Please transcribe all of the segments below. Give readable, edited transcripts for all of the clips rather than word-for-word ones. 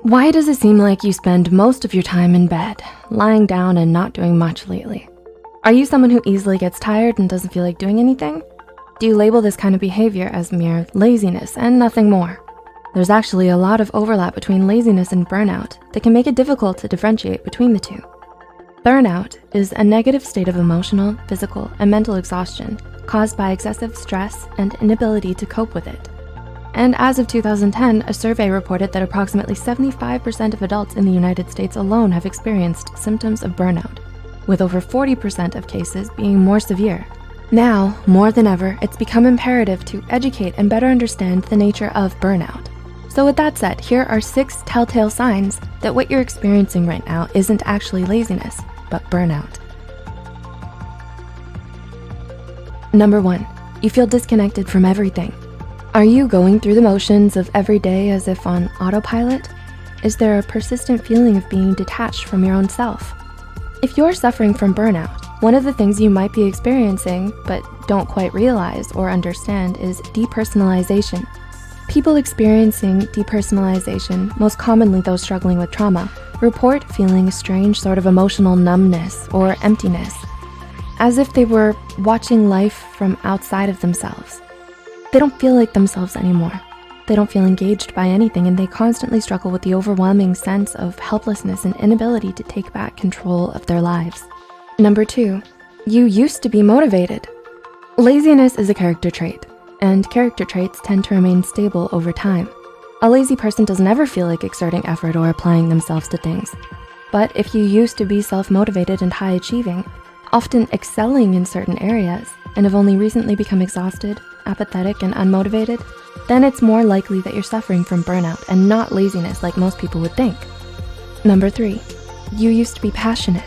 Why does it seem like you spend most of your time in bed, lying down and not doing much lately? Are you someone who easily gets tired and doesn't feel like doing anything? Do you label this kind of behavior as mere laziness and nothing more? There's actually a lot of overlap between laziness and burnout that can make it difficult to differentiate between the two. Burnout is a negative state of emotional, physical, and mental exhaustion caused by excessive stress and inability to cope with it. And as of 2010, a survey reported that approximately 75% of adults in the United States alone have experienced symptoms of burnout, with over 40% of cases being more severe. Now, more than ever, it's become imperative to educate and better understand the nature of burnout. So with that said, here are 6 telltale signs that what you're experiencing right now isn't actually laziness, but burnout. Number 1, you feel disconnected from everything. Are you going through the motions of every day as if on autopilot? Is there a persistent feeling of being detached from your own self? If you're suffering from burnout, one of the things you might be experiencing but don't quite realize or understand is depersonalization. People experiencing depersonalization, most commonly those struggling with trauma, report feeling a strange sort of emotional numbness or emptiness, as if they were watching life from outside of themselves. They don't feel like themselves anymore. They don't feel engaged by anything, and they constantly struggle with the overwhelming sense of helplessness and inability to take back control of their lives. Number 2, you used to be motivated. Laziness is a character trait, and character traits tend to remain stable over time. A lazy person doesn't ever feel like exerting effort or applying themselves to things. But if you used to be self-motivated and high achieving, often excelling in certain areas, and have only recently become exhausted, apathetic, and unmotivated, then it's more likely that you're suffering from burnout and not laziness like most people would think. Number 3, you used to be passionate.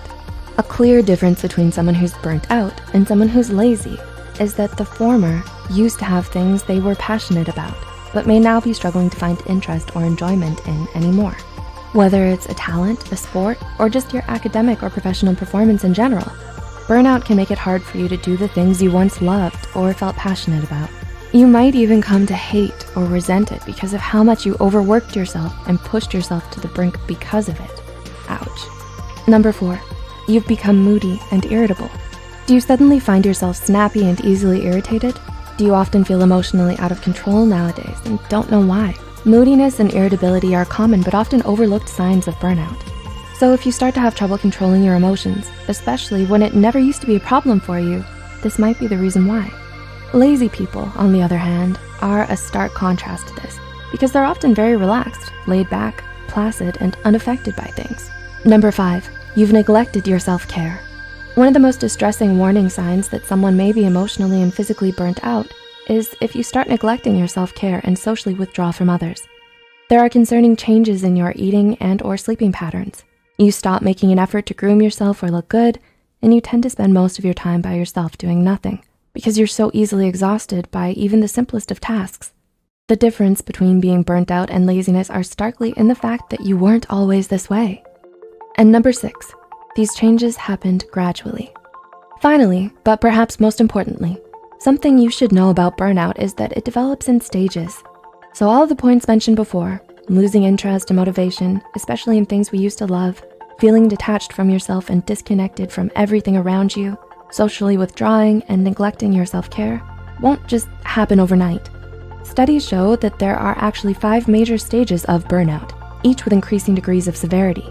A clear difference between someone who's burnt out and someone who's lazy is that the former used to have things they were passionate about, but may now be struggling to find interest or enjoyment in anymore. Whether it's a talent, a sport, or just your academic or professional performance in general, burnout can make it hard for you to do the things you once loved or felt passionate about. You might even come to hate or resent it because of how much you overworked yourself and pushed yourself to the brink because of it. Ouch. Number 4, you've become moody and irritable. Do you suddenly find yourself snappy and easily irritated? Do you often feel emotionally out of control nowadays and don't know why? Moodiness and irritability are common but often overlooked signs of burnout. So if you start to have trouble controlling your emotions, especially when it never used to be a problem for you, this might be the reason why. Lazy people, on the other hand, are a stark contrast to this because they're often very relaxed, laid back, placid, and unaffected by things. Number 5, you've neglected your self-care. One of the most distressing warning signs that someone may be emotionally and physically burnt out is if you start neglecting your self-care and socially withdraw from others. There are concerning changes in your eating and or sleeping patterns. You stop making an effort to groom yourself or look good, and you tend to spend most of your time by yourself doing nothing because you're so easily exhausted by even the simplest of tasks. The difference between being burnt out and laziness are starkly in the fact that you weren't always this way. And number 6, these changes happened gradually. Finally, but perhaps most importantly, something you should know about burnout is that it develops in stages. So all of the points mentioned before, losing interest and motivation, especially in things we used to love, feeling detached from yourself and disconnected from everything around you, socially withdrawing and neglecting your self-care, won't just happen overnight. Studies show that there are actually 5 major stages of burnout, each with increasing degrees of severity.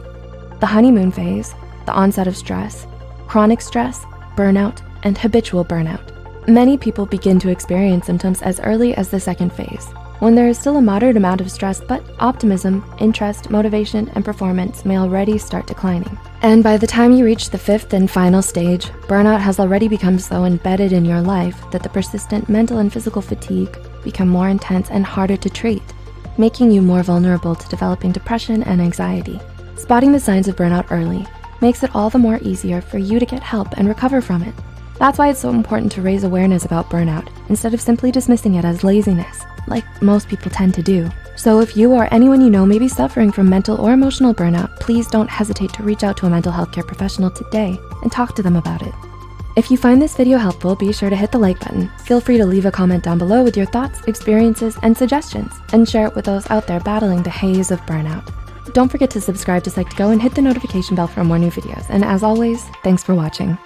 The honeymoon phase, the onset of stress, chronic stress, burnout, and habitual burnout. Many people begin to experience symptoms as early as the 2nd phase, when there is still a moderate amount of stress, but optimism, interest, motivation, and performance may already start declining. And by the time you reach the 5th and final stage, burnout has already become so embedded in your life that the persistent mental and physical fatigue become more intense and harder to treat, making you more vulnerable to developing depression and anxiety. Spotting the signs of burnout early makes it all the more easier for you to get help and recover from it. That's why it's so important to raise awareness about burnout instead of simply dismissing it as laziness, like most people tend to do. So if you or anyone you know may be suffering from mental or emotional burnout, please don't hesitate to reach out to a mental health care professional today and talk to them about it. If you find this video helpful, be sure to hit the like button. Feel free to leave a comment down below with your thoughts, experiences, and suggestions, and share it with those out there battling the haze of burnout. Don't forget to subscribe to Psych2Go and hit the notification bell for more new videos. And as always, thanks for watching.